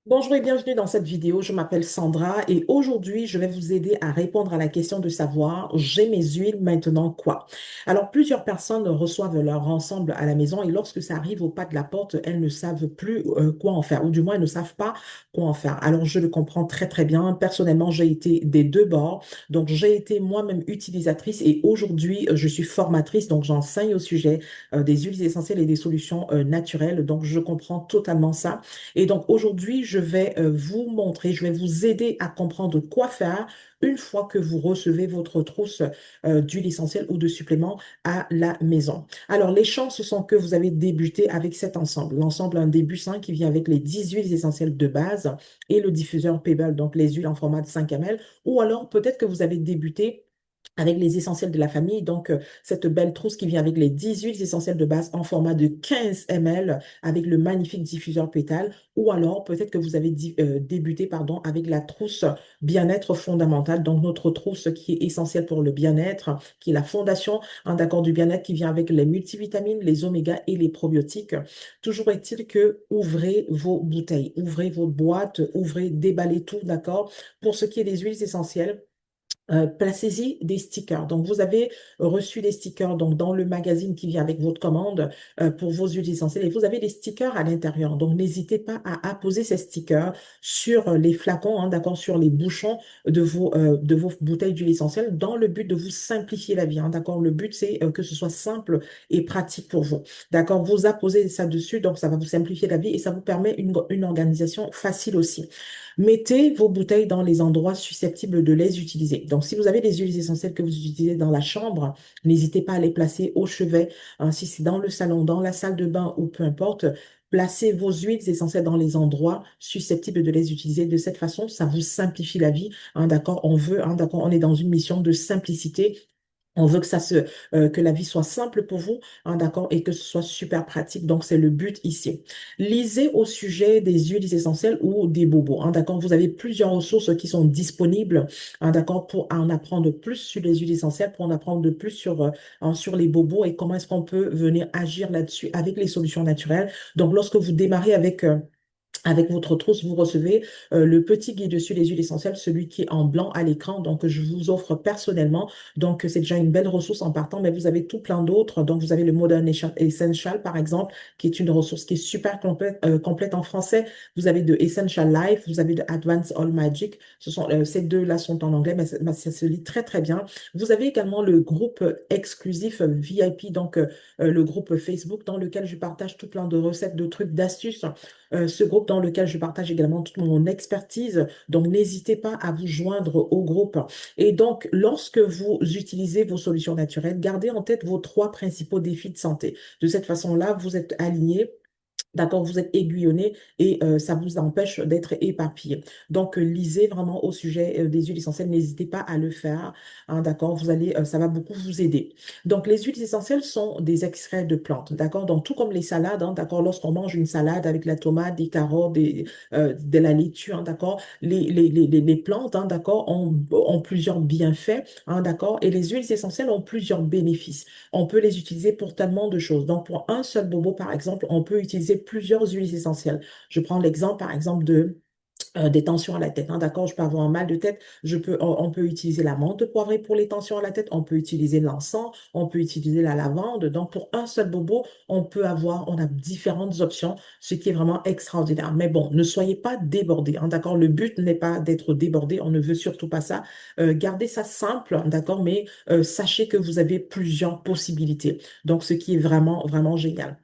Bonjour et bienvenue dans cette vidéo. Je m'appelle Sandra et aujourd'hui, je vais vous aider à répondre à la question de savoir, j'ai mes huiles, maintenant quoi? Alors, plusieurs personnes reçoivent leur ensemble à la maison et lorsque ça arrive au pas de la porte, elles ne savent plus quoi en faire ou du moins elles ne savent pas quoi en faire. Alors, je le comprends très très bien. Personnellement, j'ai été des deux bords. Donc, j'ai été moi-même utilisatrice et aujourd'hui, je suis formatrice. Donc, j'enseigne au sujet des huiles essentielles et des solutions naturelles. Donc, je comprends totalement ça. Et donc aujourd'hui, je vais vous montrer, je vais vous aider à comprendre quoi faire une fois que vous recevez votre trousse d'huile essentielle ou de supplément à la maison. Alors, les chances sont que vous avez débuté avec cet ensemble. L'ensemble a un début sain qui vient avec les 10 huiles essentielles de base et le diffuseur Pebble, donc les huiles en format de 5 ml. Ou alors, peut-être que vous avez débuté avec les essentiels de la famille, donc cette belle trousse qui vient avec les 10 huiles essentielles de base en format de 15 ml avec le magnifique diffuseur pétale, ou alors peut-être que vous avez débuté pardon, avec la trousse bien-être fondamentale, donc notre trousse qui est essentielle pour le bien-être, qui est la fondation d'accord, du bien-être qui vient avec les multivitamines, les oméga et les probiotiques. Toujours est-il que ouvrez vos bouteilles, ouvrez vos boîtes, ouvrez, déballez tout, d'accord. Pour ce qui est des huiles essentielles, placez-y des stickers. Donc, vous avez reçu des stickers donc, dans le magazine qui vient avec votre commande pour vos huiles essentielles et vous avez des stickers à l'intérieur. Donc, n'hésitez pas à apposer ces stickers sur les flacons, hein, d'accord, sur les bouchons de vos bouteilles d'huile essentielle dans le but de vous simplifier la vie, hein, d'accord. Le but, c'est que ce soit simple et pratique pour vous. D'accord, vous apposez ça dessus, donc ça va vous simplifier la vie et ça vous permet une organisation facile aussi. Mettez vos bouteilles dans les endroits susceptibles de les utiliser. Donc, si vous avez des huiles essentielles que vous utilisez dans la chambre, n'hésitez pas à les placer au chevet. Hein, si c'est dans le salon, dans la salle de bain ou peu importe, placez vos huiles essentielles dans les endroits susceptibles de les utiliser. De cette façon, ça vous simplifie la vie. Hein, d'accord, on veut, hein, d'accord, on est dans une mission de simplicité. On veut que que la vie soit simple pour vous, hein, d'accord, et que ce soit super pratique. Donc, c'est le but ici. Lisez au sujet des huiles essentielles ou des bobos, hein, d'accord. Vous avez plusieurs ressources qui sont disponibles, hein, d'accord, pour en apprendre plus sur les huiles essentielles, pour en apprendre de plus sur les bobos et comment est-ce qu'on peut venir agir là-dessus avec les solutions naturelles. Donc, lorsque vous démarrez avec votre trousse, vous recevez le petit guide dessus les huiles essentielles, celui qui est en blanc à l'écran. Donc, je vous offre personnellement. Donc, c'est déjà une belle ressource en partant, mais vous avez tout plein d'autres. Donc, vous avez le Modern Essential, par exemple, qui est une ressource qui est super complète en français. Vous avez de Essential Life, vous avez de Advanced All Magic. Ces deux-là sont en anglais, mais ça se lit très, très bien. Vous avez également le groupe exclusif VIP, donc le groupe Facebook, dans lequel je partage tout plein de recettes, de trucs, d'astuces, ce groupe dans lequel je partage également toute mon expertise. Donc, n'hésitez pas à vous joindre au groupe. Et donc, lorsque vous utilisez vos solutions naturelles, gardez en tête vos trois principaux défis de santé. De cette façon-là, vous êtes aligné. D'accord, vous êtes aiguillonné et ça vous empêche d'être éparpillé. Donc, lisez vraiment au sujet des huiles essentielles. N'hésitez pas à le faire. Hein, d'accord, ça va beaucoup vous aider. Donc, les huiles essentielles sont des extraits de plantes. D'accord, donc tout comme les salades. Hein, d'accord, lorsqu'on mange une salade avec la tomate, des carottes, de la laitue. Hein, d'accord, les plantes. Hein, d'accord, ont plusieurs bienfaits. Hein, d'accord, et les huiles essentielles ont plusieurs bénéfices. On peut les utiliser pour tellement de choses. Donc, pour un seul bobo, par exemple, on peut utiliser plusieurs huiles essentielles. Je prends l'exemple, par exemple, des tensions à la tête. Hein, d'accord, je peux avoir un mal de tête. On peut utiliser la menthe poivrée pour les tensions à la tête. On peut utiliser l'encens. On peut utiliser la lavande. Donc, pour un seul bobo, on a différentes options, ce qui est vraiment extraordinaire. Mais bon, ne soyez pas débordés. Hein, d'accord, le but n'est pas d'être débordé. On ne veut surtout pas ça. Gardez ça simple. D'accord, mais sachez que vous avez plusieurs possibilités. Donc, ce qui est vraiment, vraiment génial.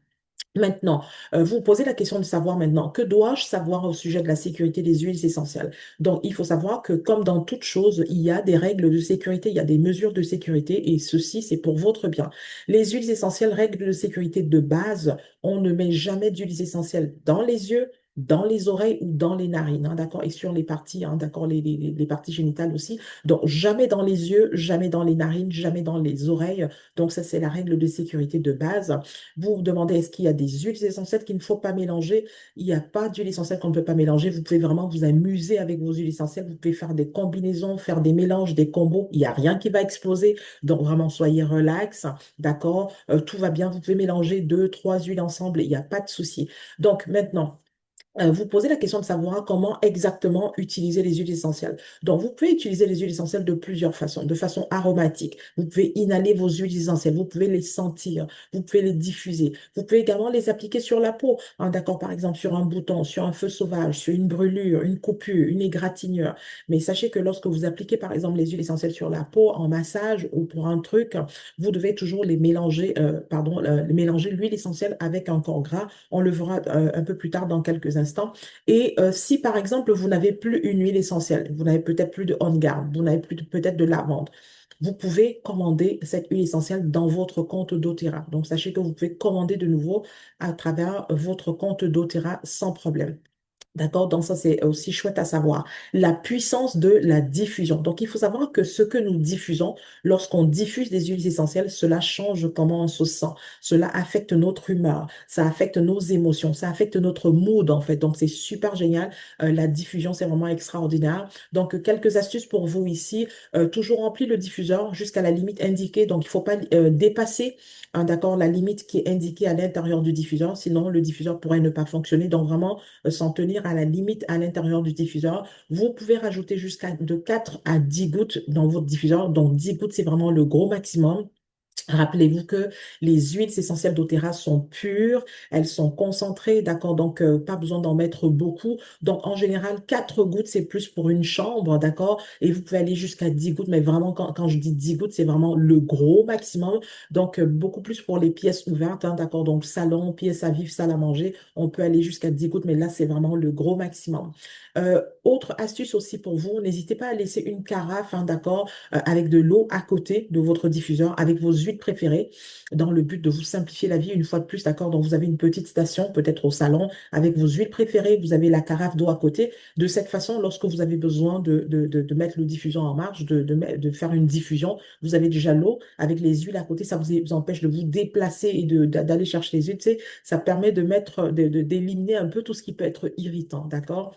Maintenant, vous vous posez la question de savoir maintenant, que dois-je savoir au sujet de la sécurité des huiles essentielles? Donc, il faut savoir que comme dans toute chose, il y a des règles de sécurité, il y a des mesures de sécurité et ceci, c'est pour votre bien. Les huiles essentielles, règles de sécurité de base, on ne met jamais d'huiles essentielles dans les yeux, dans les oreilles ou dans les narines, hein, d'accord? Et sur les parties, hein, d'accord, les parties génitales aussi. Donc, jamais dans les yeux, jamais dans les narines, jamais dans les oreilles. Donc, ça, c'est la règle de sécurité de base. Vous vous demandez est-ce qu'il y a des huiles essentielles qu'il ne faut pas mélanger? Il n'y a pas d'huile essentielle qu'on ne peut pas mélanger. Vous pouvez vraiment vous amuser avec vos huiles essentielles. Vous pouvez faire des combinaisons, faire des mélanges, des combos. Il n'y a rien qui va exploser. Donc vraiment, soyez relax. D'accord? Tout va bien. Vous pouvez mélanger deux, trois huiles ensemble. Il n'y a pas de souci. Donc maintenant, vous posez la question de savoir comment exactement utiliser les huiles essentielles. Donc, vous pouvez utiliser les huiles essentielles de plusieurs façons. De façon aromatique, vous pouvez inhaler vos huiles essentielles, vous pouvez les sentir, vous pouvez les diffuser. Vous pouvez également les appliquer sur la peau, hein, d'accord, par exemple sur un bouton, sur un feu sauvage, sur une brûlure, une coupure, une égratignure. Mais sachez que lorsque vous appliquez, par exemple, les huiles essentielles sur la peau en massage ou pour un truc, vous devez toujours les mélanger, mélanger l'huile essentielle avec un corps gras. On le verra un peu plus tard dans quelques instants. Et si par exemple vous n'avez plus une huile essentielle, vous n'avez peut-être plus de On Guard, vous n'avez plus peut-être de lavande, vous pouvez commander cette huile essentielle dans votre compte doTERRA. Donc sachez que vous pouvez commander de nouveau à travers votre compte doTERRA sans problème. D'accord? Donc ça, c'est aussi chouette à savoir. La puissance de la diffusion. Donc, il faut savoir que ce que nous diffusons, lorsqu'on diffuse des huiles essentielles, cela change comment on se sent. Cela affecte notre humeur, ça affecte nos émotions, ça affecte notre mood, en fait. Donc, c'est super génial. La diffusion, c'est vraiment extraordinaire. Donc, quelques astuces pour vous ici. Toujours remplir le diffuseur jusqu'à la limite indiquée. Donc, il ne faut pas dépasser, hein, d'accord, la limite qui est indiquée à l'intérieur du diffuseur. Sinon, le diffuseur pourrait ne pas fonctionner. Donc, vraiment, s'en tenir à la limite à l'intérieur du diffuseur. Vous pouvez rajouter jusqu'à de 4 à 10 gouttes dans votre diffuseur. Donc 10 gouttes, c'est vraiment le gros maximum. Rappelez-vous que les huiles essentielles doTERRA sont pures, elles sont concentrées, d'accord? Donc, pas besoin d'en mettre beaucoup. Donc, en général, 4 gouttes, c'est plus pour une chambre, d'accord? Et vous pouvez aller jusqu'à 10 gouttes, mais vraiment, quand je dis 10 gouttes, c'est vraiment le gros maximum. Donc, beaucoup plus pour les pièces ouvertes, hein, d'accord? Donc, salon, pièce à vivre, salle à manger, on peut aller jusqu'à 10 gouttes, mais là, c'est vraiment le gros maximum. Autre astuce aussi pour vous, n'hésitez pas à laisser une carafe, hein, d'accord, avec de l'eau à côté de votre diffuseur, avec vos huiles préférées, dans le but de vous simplifier la vie une fois de plus, d'accord? Donc, vous avez une petite station, peut-être au salon, avec vos huiles préférées, vous avez la carafe d'eau à côté. De cette façon, lorsque vous avez besoin de mettre le diffuseur en marche, de faire une diffusion, vous avez déjà l'eau avec les huiles à côté, ça vous empêche de vous déplacer et d'aller chercher les huiles, tu sais, ça permet de mettre, d'éliminer un peu tout ce qui peut être irritant, d'accord?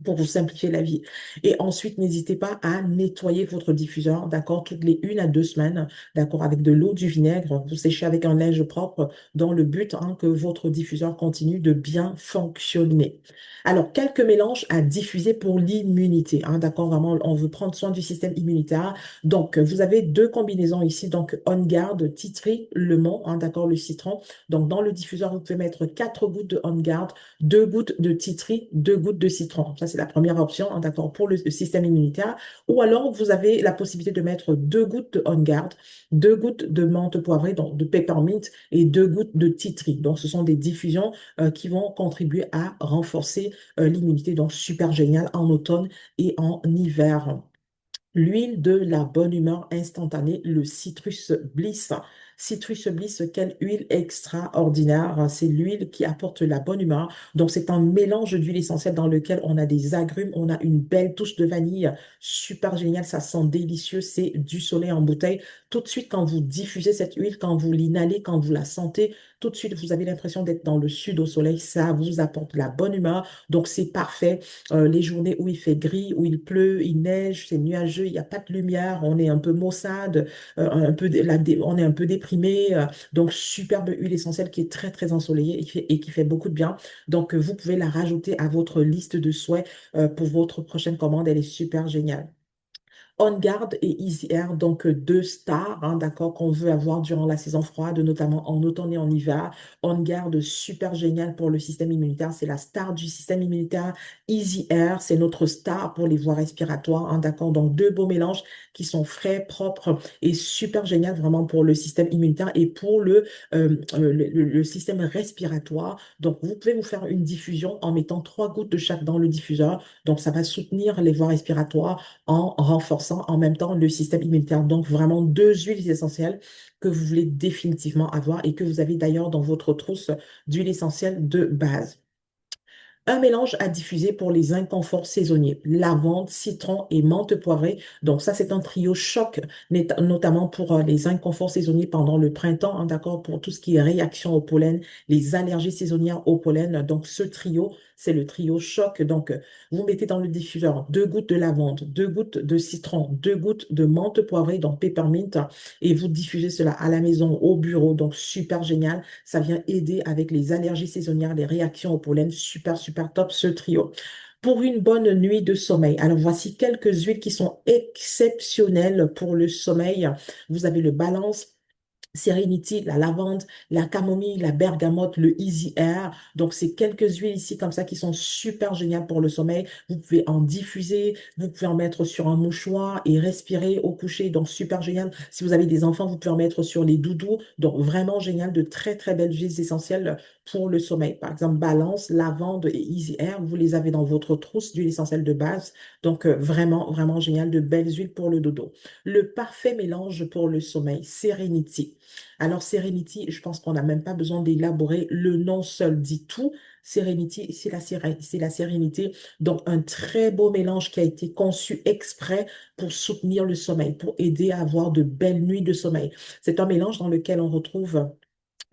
Pour vous simplifier la vie. Et ensuite, n'hésitez pas à nettoyer votre diffuseur, d'accord, toutes les 1 à 2 semaines, d'accord, avec de l'eau, du vinaigre, vous séchez avec un linge propre dans le but, hein, que votre diffuseur continue de bien fonctionner. Alors, quelques mélanges à diffuser pour l'immunité, hein, d'accord, vraiment, on veut prendre soin du système immunitaire. Donc, vous avez deux combinaisons ici, donc On Guard, Titri, Lemon, hein, d'accord, le citron. Donc, dans le diffuseur, vous pouvez mettre 4 gouttes de On Guard, 2 gouttes de titri, 2 gouttes de citron. Ça, c'est la première option, hein, d'accord, pour le système immunitaire. Ou alors, vous avez la possibilité de mettre 2 gouttes de On Guard, 2 gouttes de menthe poivrée, donc de peppermint, et 2 gouttes de titri. Donc, ce sont des diffusions qui vont contribuer à renforcer l'immunité. Donc, super génial en automne et en hiver. L'huile de la bonne humeur instantanée, le Citrus Bliss. Citrus Bliss, quelle huile extraordinaire. C'est l'huile qui apporte la bonne humeur. Donc, c'est un mélange d'huile essentielle dans lequel on a des agrumes, on a une belle touche de vanille. Super génial, ça sent délicieux. C'est du soleil en bouteille. Tout de suite, quand vous diffusez cette huile, quand vous l'inhalez, quand vous la sentez, tout de suite, vous avez l'impression d'être dans le sud au soleil. Ça vous apporte la bonne humeur. Donc, c'est parfait. Les journées où il fait gris, où il pleut, il neige, c'est nuageux, il n'y a pas de lumière, on est un peu maussade, on est un peu déprimé. Donc, superbe huile essentielle qui est très, très ensoleillée et qui fait beaucoup de bien. Donc, vous pouvez la rajouter à votre liste de souhaits pour votre prochaine commande. Elle est super géniale. On Guard et Easy Air, donc 2 stars, hein, d'accord, qu'on veut avoir durant la saison froide, notamment en automne et en hiver. On Guard, super génial pour le système immunitaire, c'est la star du système immunitaire. Easy Air, c'est notre star pour les voies respiratoires, hein, d'accord, donc deux beaux mélanges qui sont frais, propres et super génial vraiment pour le système immunitaire et pour le système respiratoire. Donc, vous pouvez vous faire une diffusion en mettant 3 gouttes de chaque dans le diffuseur. Donc, ça va soutenir les voies respiratoires en renforçant en même temps le système immunitaire. Donc, vraiment 2 huiles essentielles que vous voulez définitivement avoir et que vous avez d'ailleurs dans votre trousse d'huile essentielle de base. Un mélange à diffuser pour les inconforts saisonniers, lavande, citron et menthe poivrée. Donc ça, c'est un trio choc, notamment pour les inconforts saisonniers pendant le printemps, hein, d'accord, pour tout ce qui est réaction au pollen, les allergies saisonnières au pollen. Donc ce trio, c'est le trio choc. Donc vous mettez dans le diffuseur 2 gouttes de lavande, 2 gouttes de citron, 2 gouttes de menthe poivrée, donc peppermint, et vous diffusez cela à la maison, au bureau. Donc super génial. Ça vient aider avec les allergies saisonnières, les réactions au pollen. Super, super super top ce trio. Pour une bonne nuit de sommeil. Alors, voici quelques huiles qui sont exceptionnelles pour le sommeil. Vous avez le balance. Serenity, la lavande, la camomille, la bergamote, le Easy Air. Donc, c'est quelques huiles ici comme ça qui sont super géniales pour le sommeil. Vous pouvez en diffuser, vous pouvez en mettre sur un mouchoir et respirer au coucher. Donc, super génial. Si vous avez des enfants, vous pouvez en mettre sur les doudous. Donc, vraiment génial. De très, très belles huiles essentielles pour le sommeil. Par exemple, Balance, lavande et Easy Air. Vous les avez dans votre trousse d'huile essentielle de base. Donc, vraiment, vraiment génial. De belles huiles pour le dodo. Le parfait mélange pour le sommeil, Serenity. Alors, Serenity, je pense qu'on n'a même pas besoin d'élaborer. Le nom seul dit tout. Serenity, c'est la sérénité. Donc, un très beau mélange qui a été conçu exprès pour soutenir le sommeil, pour aider à avoir de belles nuits de sommeil. C'est un mélange dans lequel on retrouve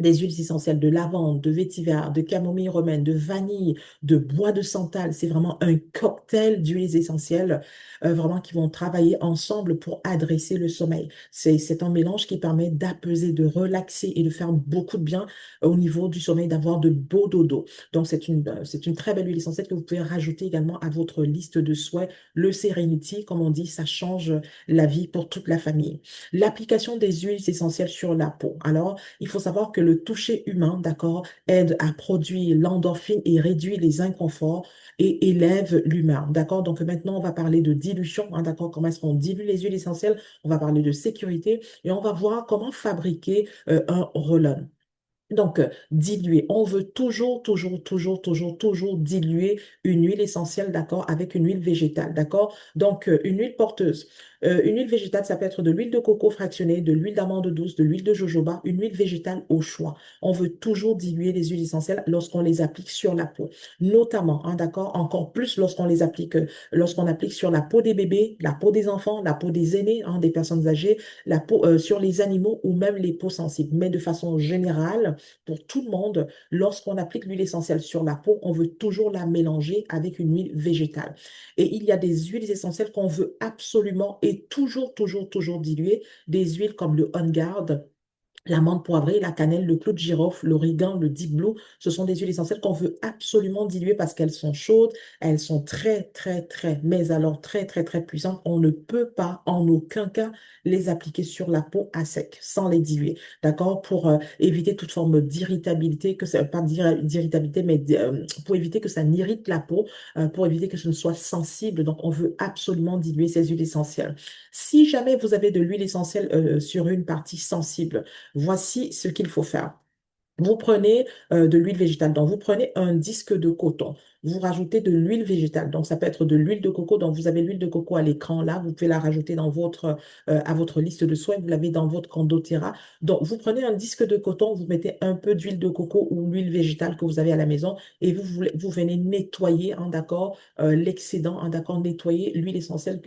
des huiles essentielles de lavande, de vétiver, de camomille romaine, de vanille, de bois de santal. C'est vraiment un cocktail d'huiles essentielles vraiment qui vont travailler ensemble pour adresser le sommeil. C'est un mélange qui permet d'apaiser, de relaxer et de faire beaucoup de bien au niveau du sommeil, d'avoir de beaux dodos. Donc, c'est une très belle huile essentielle que vous pouvez rajouter également à votre liste de souhaits. Le Serenity, comme on dit, ça change la vie pour toute la famille. L'application des huiles essentielles sur la peau. Alors, il faut savoir que le toucher humain, d'accord, aide à produire l'endorphine et réduit les inconforts et élève l'humeur, d'accord? Donc maintenant, on va parler de dilution, hein, d'accord? Comment est-ce qu'on dilue les huiles essentielles? On va parler de sécurité et on va voir comment fabriquer un roll-on. Donc, diluer. On veut toujours diluer une huile essentielle, d'accord, avec une huile végétale, d'accord? Donc, une huile porteuse. Une huile végétale, ça peut être de l'huile de coco fractionnée, de l'huile d'amande douce, de l'huile de jojoba, une huile végétale au choix. On veut toujours diluer les huiles essentielles lorsqu'on les applique sur la peau. Notamment, hein, d'accord, encore plus lorsqu'on applique sur la peau des bébés, la peau des enfants, la peau des aînés, hein, des personnes âgées, la peau, sur les animaux ou même les peaux sensibles. Mais de façon générale, pour tout le monde, lorsqu'on applique l'huile essentielle sur la peau, on veut toujours la mélanger avec une huile végétale. Et il y a des huiles essentielles qu'on veut absolument et toujours diluer, des huiles comme le On Guard, l'amande poivrée, la cannelle, le clou de girofle, l'origan, le deep blue, ce sont des huiles essentielles qu'on veut absolument diluer parce qu'elles sont chaudes, elles sont mais alors très puissantes. On ne peut pas en aucun cas les appliquer sur la peau à sec, sans les diluer, d'accord? Pour éviter toute forme d'irritabilité, que ça, pas d'irritabilité, mais pour éviter que ça n'irrite la peau, pour éviter que ce ne soit sensible. Donc, on veut absolument diluer ces huiles essentielles. Si jamais vous avez de l'huile essentielle sur une partie sensible, voici ce qu'il faut faire. Vous prenez de l'huile végétale, donc vous prenez un disque de coton, vous rajoutez de l'huile végétale, donc ça peut être de l'huile de coco, donc vous avez l'huile de coco à l'écran là, vous pouvez la rajouter à votre liste de soins, vous l'avez dans votre Condoterra. Donc vous prenez un disque de coton, vous mettez un peu d'huile de coco ou l'huile végétale que vous avez à la maison et vous venez nettoyer, hein, d'accord, l'excédent, hein, d'accord, nettoyer l'huile essentielle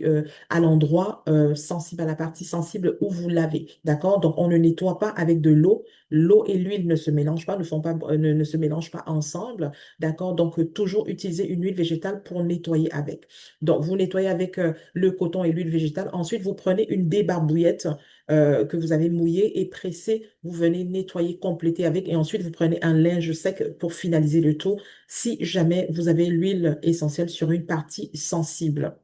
à l'endroit sensible, à la partie sensible où vous lavez, d'accord. Donc on ne nettoie pas avec de l'eau. L'eau et l'huile ne se mélangent pas, ne se mélangent pas ensemble, d'accord? Donc, toujours utiliser une huile végétale pour nettoyer avec. Donc, vous nettoyez avec le coton et l'huile végétale. Ensuite, vous prenez une débarbouillette que vous avez mouillée et pressée. Vous venez nettoyer, compléter avec. Et ensuite, vous prenez un linge sec pour finaliser le tout si jamais vous avez l'huile essentielle sur une partie sensible.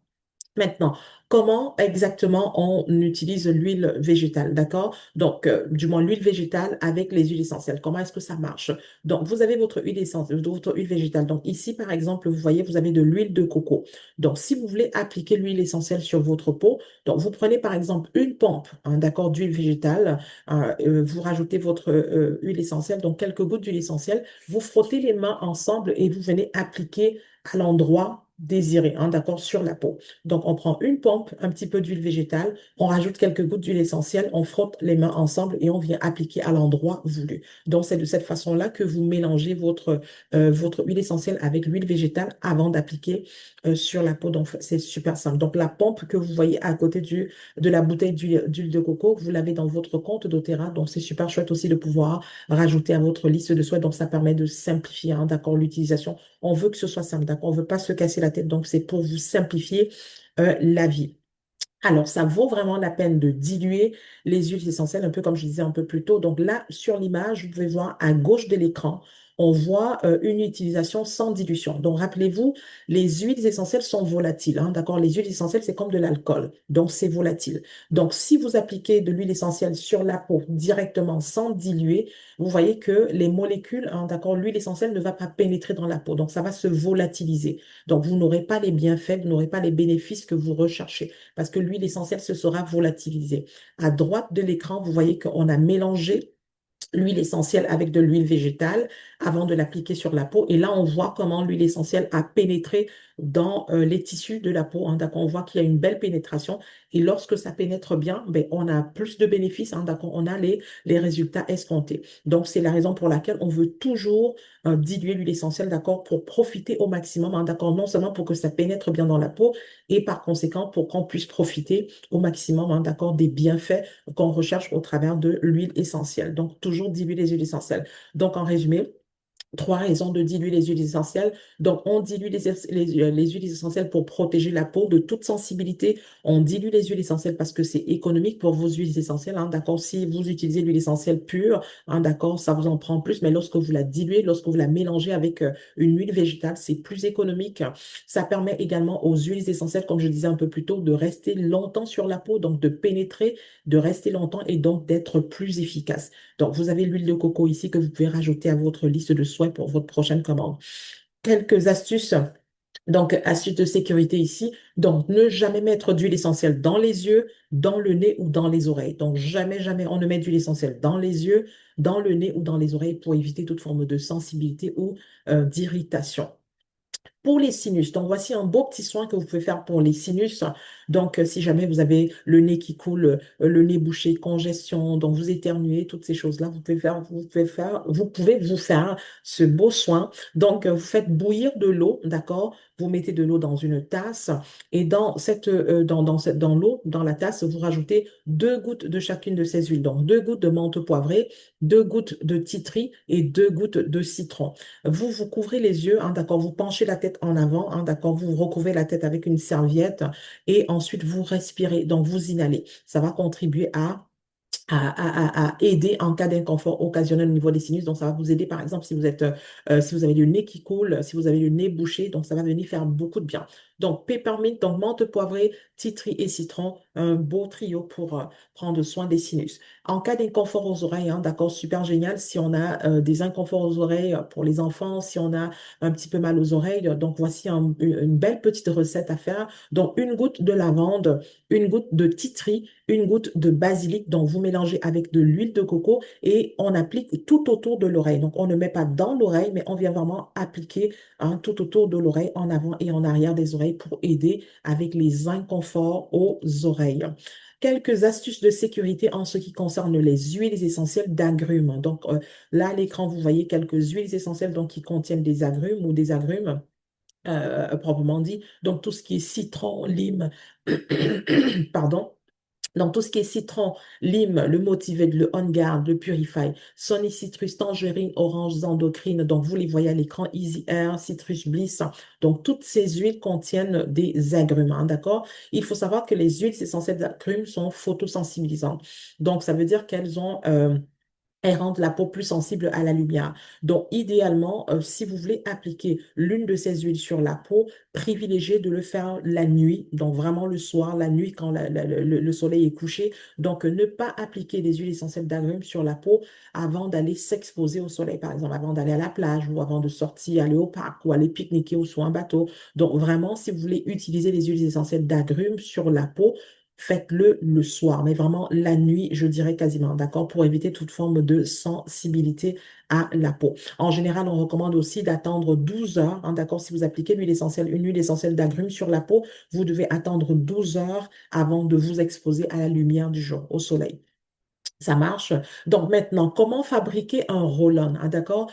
Maintenant, comment exactement on utilise l'huile végétale, d'accord? Donc, du moins l'huile végétale avec les huiles essentielles. Comment est-ce que ça marche? Donc, vous avez votre huile essentielle, votre huile végétale. Donc, ici, par exemple, vous voyez, vous avez de l'huile de coco. Donc, si vous voulez appliquer l'huile essentielle sur votre peau, donc vous prenez par exemple une pompe, hein, d'accord, d'huile végétale, vous rajoutez votre huile essentielle, donc quelques gouttes d'huile essentielle, vous frottez les mains ensemble et vous venez appliquer à l'endroit désiré, hein, d'accord, sur la peau. Donc, on prend une pompe, un petit peu d'huile végétale, on rajoute quelques gouttes d'huile essentielle, on frotte les mains ensemble et on vient appliquer à l'endroit voulu. Donc, c'est de cette façon-là que vous mélangez votre huile essentielle avec l'huile végétale avant d'appliquer sur la peau. Donc, c'est super simple. Donc, la pompe que vous voyez à côté de la bouteille d'huile de coco, vous l'avez dans votre compte doTERRA. Donc, c'est super chouette aussi de pouvoir rajouter à votre liste de souhaits. Donc, ça permet de simplifier, hein, d'accord, l'utilisation. On veut que ce soit simple, d'accord? On veut pas se casser la tête. Donc, c'est pour vous simplifier la vie. Alors, ça vaut vraiment la peine de diluer les huiles essentielles, un peu comme je disais un peu plus tôt. Donc là, sur l'image, vous pouvez voir à gauche de l'écran, on voit une utilisation sans dilution. Donc, rappelez-vous, les huiles essentielles sont volatiles, hein, d'accord? Les huiles essentielles, c'est comme de l'alcool, donc c'est volatile. Donc, si vous appliquez de l'huile essentielle sur la peau directement sans diluer, vous voyez que les molécules, hein, d'accord, l'huile essentielle ne va pas pénétrer dans la peau, donc ça va se volatiliser. Donc, vous n'aurez pas les bienfaits, vous n'aurez pas les bénéfices que vous recherchez parce que l'huile essentielle se sera volatilisée. À droite de l'écran, vous voyez qu'on a mélangé l'huile essentielle avec de l'huile végétale avant de l'appliquer sur la peau. Et là, on voit comment l'huile essentielle a pénétré dans les tissus de la peau, hein. D'accord, on voit qu'il y a une belle pénétration. Et lorsque ça pénètre bien, ben, on a plus de bénéfices, hein. D'accord, on a les résultats escomptés. Donc, c'est la raison pour laquelle on veut toujours diluer l'huile essentielle, d'accord, pour profiter au maximum, hein. D'accord, non seulement pour que ça pénètre bien dans la peau et par conséquent pour qu'on puisse profiter au maximum, hein, d'accord, des bienfaits qu'on recherche au travers de l'huile essentielle. Donc, toujours diluer les huiles essentielles. Donc, en résumé, trois raisons de diluer les huiles essentielles. Donc, on dilue les huiles essentielles pour protéger la peau de toute sensibilité. On dilue les huiles essentielles parce que c'est économique pour vos huiles essentielles, hein, d'accord? Si vous utilisez l'huile essentielle pure, hein, d'accord, ça vous en prend plus, mais lorsque vous la diluez, lorsque vous la mélangez avec une huile végétale, c'est plus économique. Ça permet également aux huiles essentielles, comme je disais un peu plus tôt, de rester longtemps sur la peau, donc de pénétrer, de rester longtemps et donc d'être plus efficace. Donc, vous avez l'huile de coco ici que vous pouvez rajouter à votre liste de souhaits pour votre prochaine commande. Quelques astuces. Donc, astuces de sécurité ici. Donc, ne jamais mettre d'huile essentielle dans les yeux, dans le nez ou dans les oreilles. Donc, jamais, jamais on ne met d'huile essentielle dans les yeux, dans le nez ou dans les oreilles pour éviter toute forme de sensibilité ou d'irritation. Pour les sinus, donc voici un beau petit soin que vous pouvez faire pour les sinus. Donc, si jamais vous avez le nez qui coule, le nez bouché, congestion, donc vous éternuez, toutes ces choses-là, vous pouvez vous faire ce beau soin. Donc, vous faites bouillir de l'eau, d'accord? Vous mettez de l'eau dans une tasse et dans l'eau, dans la tasse, vous rajoutez 2 gouttes de chacune de ces huiles. Donc, 2 gouttes de menthe poivrée, 2 gouttes de titri et 2 gouttes de citron. Vous vous couvrez les yeux, hein, d'accord, vous penchez la tête en avant, hein, d'accord, vous recouvrez la tête avec une serviette et ensuite vous respirez, donc vous inhalez. Ça va contribuer à aider en cas d'inconfort occasionnel au niveau des sinus. Donc, ça va vous aider, par exemple, si vous avez le nez qui coule, si vous avez le nez bouché, donc ça va venir faire beaucoup de bien. Donc, peppermint, donc menthe poivrée, titri et citron, un beau trio pour prendre soin des sinus. En cas d'inconfort aux oreilles, hein, d'accord, super génial. Si on a des inconforts aux oreilles pour les enfants, si on a un petit peu mal aux oreilles, donc voici une belle petite recette à faire. Donc, 1 goutte de lavande, 1 goutte de titri, 1 goutte de basilic, donc vous mélangez avec de l'huile de coco et on applique tout autour de l'oreille. Donc, on ne met pas dans l'oreille, mais on vient vraiment appliquer, hein, tout autour de l'oreille, en avant et en arrière des oreilles pour aider avec les inconforts aux oreilles. Quelques astuces de sécurité en ce qui concerne les huiles essentielles d'agrumes. Donc, là, à l'écran, vous voyez quelques huiles essentielles donc, qui contiennent des agrumes ou des agrumes. Proprement dit. Donc, tout ce qui est citron, lime, pardon, donc, tout ce qui est citron, lime, le Motivate, le On Guard, le Purify, Sony Citrus, Tangerine, Orange, Endocrine. Donc, vous les voyez à l'écran, Easy Air, Citrus Bliss. Donc, toutes ces huiles contiennent des agrumes, hein, d'accord? Il faut savoir que les huiles essentielles d'agrumes sont photosensibilisantes. Donc, ça veut dire qu'elles ont elles rendent la peau plus sensible à la lumière. Donc, idéalement, si vous voulez appliquer l'une de ces huiles sur la peau, privilégiez de le faire la nuit, donc vraiment le soir, la nuit quand le soleil est couché. Donc, ne pas appliquer des huiles essentielles d'agrumes sur la peau avant d'aller s'exposer au soleil, par exemple, avant d'aller à la plage ou avant de sortir, aller au parc ou aller pique-niquer ou sur un bateau. Donc, vraiment, si vous voulez utiliser les huiles essentielles d'agrumes sur la peau, faites-le le soir, mais vraiment la nuit, je dirais quasiment, d'accord, pour éviter toute forme de sensibilité à la peau. En général, on recommande aussi d'attendre 12 heures, hein, d'accord, si vous appliquez une huile essentielle d'agrumes sur la peau, vous devez attendre 12 heures avant de vous exposer à la lumière du jour, au soleil. Ça marche. Donc maintenant, comment fabriquer un roll-on, hein, d'accord?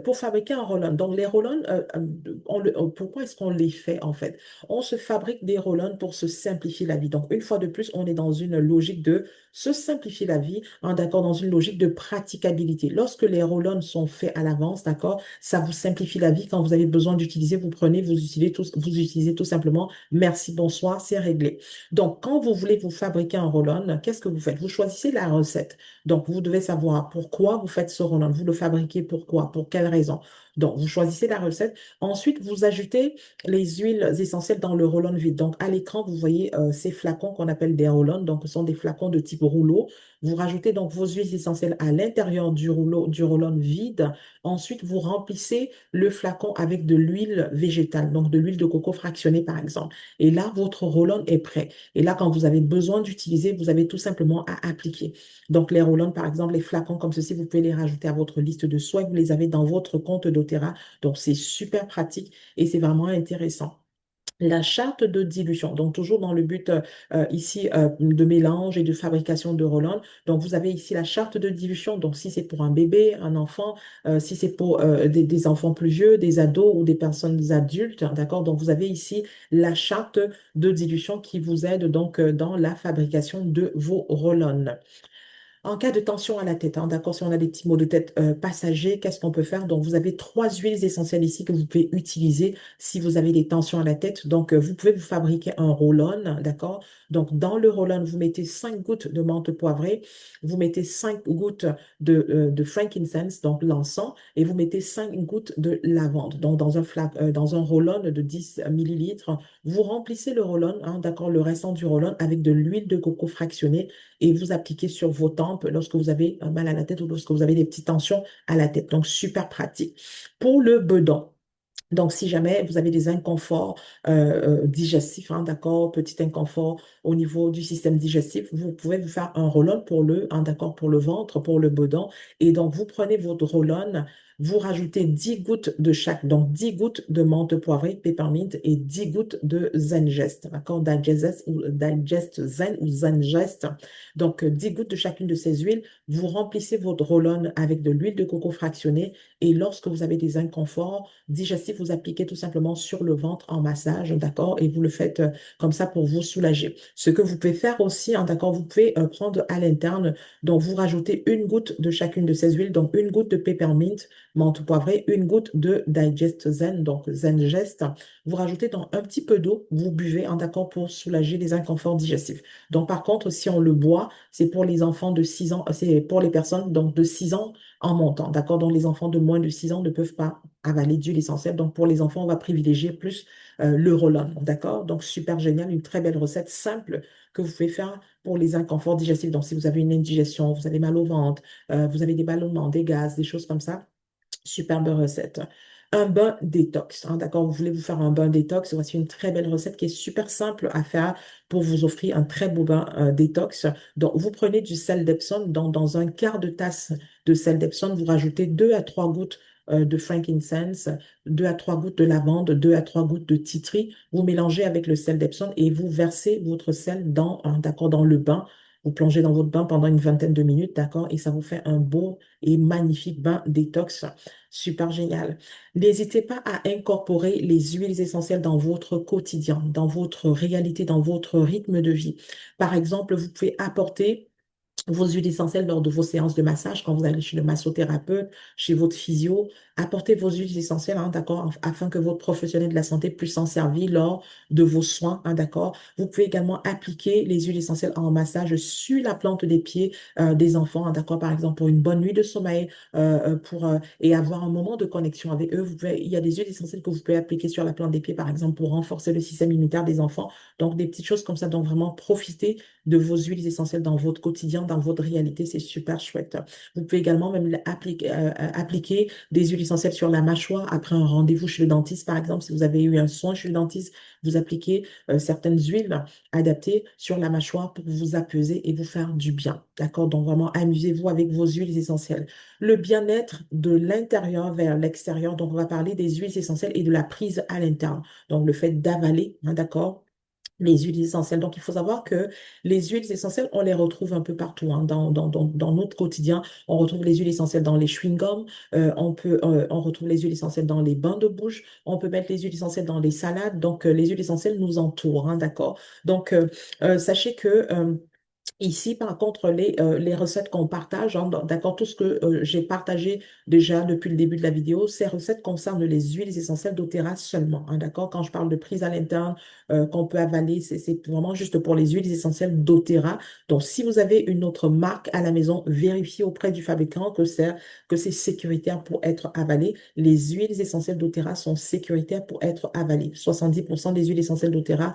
Pour fabriquer un roll-on, donc les roll-on, pourquoi est-ce qu'on les fait en fait? On se fabrique des roll-on pour se simplifier la vie. Donc une fois de plus, on est dans une logique de se simplifier la vie, hein, d'accord, dans une logique de praticabilité. Lorsque les roll-on sont faits à l'avance, d'accord, ça vous simplifie la vie. Quand vous avez besoin d'utiliser, vous prenez, vous utilisez tout simplement. Merci, bonsoir, c'est réglé. Donc, quand vous voulez vous fabriquer un roll-on, qu'est-ce que vous faites? Vous choisissez choisissez la recette. Donc, vous devez savoir pourquoi vous faites ce roll-on. Vous le fabriquez pourquoi, pour quelle raison. Donc, vous choisissez la recette. Ensuite, vous ajoutez les huiles essentielles dans le roll-on vide. Donc, à l'écran, vous voyez ces flacons qu'on appelle des roll-on. Donc, ce sont des flacons de type rouleau. Vous rajoutez donc vos huiles essentielles à l'intérieur du rouleau, du roll-on vide. Ensuite, vous remplissez le flacon avec de l'huile végétale, donc de l'huile de coco fractionnée, par exemple. Et là, votre roll-on est prêt. Et là, quand vous avez besoin d'utiliser, vous avez tout simplement à appliquer. Donc, les roll-on, par exemple, les flacons comme ceci, vous pouvez les rajouter à votre liste de soins. Vous les avez dans votre compte doTERRA. Donc, c'est super pratique et c'est vraiment intéressant. La charte de dilution, donc toujours dans le but ici de mélange et de fabrication de roll-on. Donc vous avez ici la charte de dilution. Donc si c'est pour un bébé, un enfant, si c'est pour des enfants plus vieux, des ados ou des personnes adultes, d'accord? Donc vous avez ici la charte de dilution qui vous aide donc dans la fabrication de vos roll-on. En cas de tension à la tête, hein, d'accord, si on a des petits maux de tête passagers, qu'est-ce qu'on peut faire? Donc, vous avez trois huiles essentielles ici que vous pouvez utiliser si vous avez des tensions à la tête. Donc, vous pouvez vous fabriquer un roll-on, d'accord? Donc, dans le roll-on, vous mettez 5 gouttes de menthe poivrée, vous mettez 5 gouttes de frankincense, donc l'encens, et vous mettez 5 gouttes de lavande. Donc, dans un roll-on de 10 millilitres, vous remplissez le roll-on, hein, d'accord, le restant du roll-on avec de l'huile de coco fractionnée et vous appliquez sur vos tempes lorsque vous avez un mal à la tête ou lorsque vous avez des petites tensions à la tête. Donc, super pratique. Pour le bedon, donc, si jamais vous avez des inconforts digestifs, hein, d'accord, petit inconfort au niveau du système digestif, vous pouvez vous faire un roll-on pour d'accord, pour le ventre, pour le bedon. Et donc, vous prenez votre roll-on, vous rajoutez 10 gouttes de chaque, donc 10 gouttes de menthe poivrée, peppermint et 10 gouttes de Zengest, d'accord, Digest Zen ou Zengest. Donc, 10 gouttes de chacune de ces huiles. Vous remplissez votre roll-on avec de l'huile de coco fractionnée et lorsque vous avez des inconforts, digestif, vous appliquez tout simplement sur le ventre en massage, d'accord, et vous le faites comme ça pour vous soulager. Ce que vous pouvez faire aussi, hein, d'accord, vous pouvez prendre à l'interne, donc vous rajoutez une goutte de chacune de ces huiles, donc une goutte de peppermint, menthe poivrée, une goutte de Digest Zen, donc Zengest. Vous rajoutez dans un petit peu d'eau, vous buvez, hein, d'accord, pour soulager les inconforts digestifs. Donc par contre, si on le boit, c'est pour les enfants de 6 ans, c'est pour les personnes donc de 6 ans en montant, d'accord? Donc les enfants de moins de 6 ans ne peuvent pas avaler d'huile essentielle. Donc, pour les enfants, on va privilégier plus le roll-on. D'accord? Donc, super génial, une très belle recette simple que vous pouvez faire pour les inconforts digestifs. Donc, si vous avez une indigestion, vous avez mal au ventre, vous avez des ballonnements, des gaz, des choses comme ça, superbe recette. Un bain détox, hein, d'accord? Vous voulez vous faire un bain détox, voici une très belle recette qui est super simple à faire pour vous offrir un très beau bain détox. Donc, vous prenez du sel d'Epsom, dans un quart de tasse de sel d'Epsom, vous rajoutez 2 à 3 gouttes de frankincense, 2 à 3 gouttes de lavande, 2 à 3 gouttes de tea tree. Vous mélangez avec le sel d'Epsom et vous versez votre sel d'accord, dans le bain. Vous plongez dans votre bain pendant une vingtaine de minutes, d'accord, et ça vous fait un beau et magnifique bain détox. Super génial. N'hésitez pas à incorporer les huiles essentielles dans votre quotidien, dans votre réalité, dans votre rythme de vie. Par exemple, vous pouvez apporter vos huiles essentielles lors de vos séances de massage, quand vous allez chez le massothérapeute, chez votre physio, apportez vos huiles essentielles, hein, d'accord, afin que votre professionnel de la santé puisse s'en servir lors de vos soins, hein, d'accord. Vous pouvez également appliquer les huiles essentielles en massage sur la plante des pieds des enfants, hein, d'accord, par exemple, pour une bonne nuit de sommeil, et avoir un moment de connexion avec eux. Il y a des huiles essentielles que vous pouvez appliquer sur la plante des pieds, par exemple, pour renforcer le système immunitaire des enfants. Donc, des petites choses comme ça. Donc, vraiment, profitez de vos huiles essentielles dans votre quotidien, dans votre réalité. C'est super chouette. Vous pouvez également même appliquer des huiles essentielles sur la mâchoire après un rendez-vous chez le dentiste, par exemple. Si vous avez eu un soin chez le dentiste, vous appliquez certaines huiles adaptées sur la mâchoire pour vous apaiser et vous faire du bien. D'accord? Donc, vraiment, amusez-vous avec vos huiles essentielles. Le bien-être de l'intérieur vers l'extérieur. Donc, on va parler des huiles essentielles et de la prise à l'interne. Donc, le fait d'avaler, hein, d'accord? Les huiles essentielles. Donc, il faut savoir que les huiles essentielles, on les retrouve un peu partout, hein, dans notre quotidien. On retrouve les huiles essentielles dans les chewing-gums, on retrouve les huiles essentielles dans les bains de bouche, on peut mettre les huiles essentielles dans les salades. Donc, les huiles essentielles nous entourent, hein, d'accord? Donc, sachez que Ici, par contre, les recettes qu'on partage, hein, d'accord, tout ce que j'ai partagé déjà depuis le début de la vidéo, ces recettes concernent les huiles essentielles doTERRA seulement, hein, d'accord? Quand je parle de prise à l'interne, qu'on peut avaler, c'est vraiment juste pour les huiles essentielles doTERRA. Donc, si vous avez une autre marque à la maison, vérifiez auprès du fabricant que c'est sécuritaire pour être avalé. Les huiles essentielles doTERRA sont sécuritaires pour être avalées. 70% des huiles essentielles doTERRA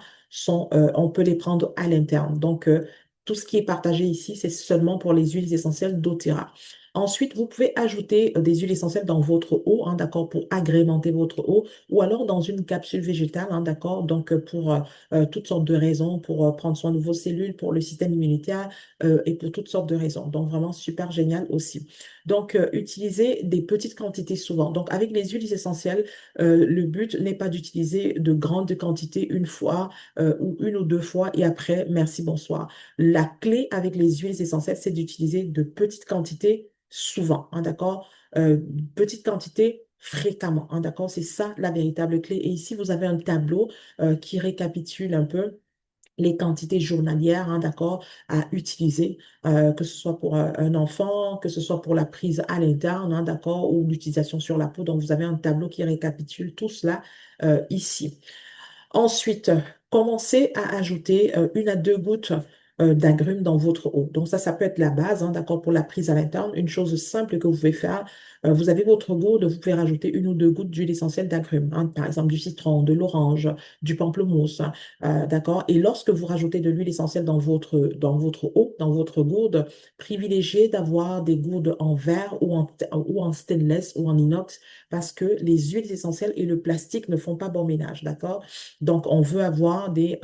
on peut les prendre à l'interne. Donc, tout ce qui est partagé ici, c'est seulement pour les huiles essentielles doTERRA. Ensuite, vous pouvez ajouter des huiles essentielles dans votre eau, hein, d'accord, pour agrémenter votre eau, ou alors dans une capsule végétale, hein, d'accord, donc pour toutes sortes de raisons, pour prendre soin de vos cellules, pour le système immunitaire et pour toutes sortes de raisons. Donc, vraiment super génial aussi. Donc, utilisez des petites quantités souvent. Donc, avec les huiles essentielles, le but n'est pas d'utiliser de grandes quantités une fois ou une ou deux fois et après, merci, bonsoir. La clé avec les huiles essentielles, c'est d'utiliser de petites quantités souvent, hein, d'accord? Petites quantités fréquemment, hein, d'accord? C'est ça la véritable clé. Et ici, vous avez un tableau qui récapitule un peu les quantités journalières, hein, d'accord, à utiliser, que ce soit pour un enfant, que ce soit pour la prise à l'interne, hein, d'accord, ou l'utilisation sur la peau. Donc, vous avez un tableau qui récapitule tout cela ici. Ensuite, commencez à ajouter une à deux gouttes d'agrumes dans votre eau. Donc ça peut être la base, hein, d'accord, pour la prise à l'interne. Une chose simple que vous pouvez faire, vous avez votre gourde, vous pouvez rajouter une ou deux gouttes d'huile essentielle d'agrumes, hein, par exemple du citron, de l'orange, du pamplemousse, d'accord. Et lorsque vous rajoutez de l'huile essentielle dans votre eau, dans votre gourde, privilégiez d'avoir des gourdes en verre ou en stainless ou en inox parce que les huiles essentielles et le plastique ne font pas bon ménage, d'accord? Donc, on veut avoir des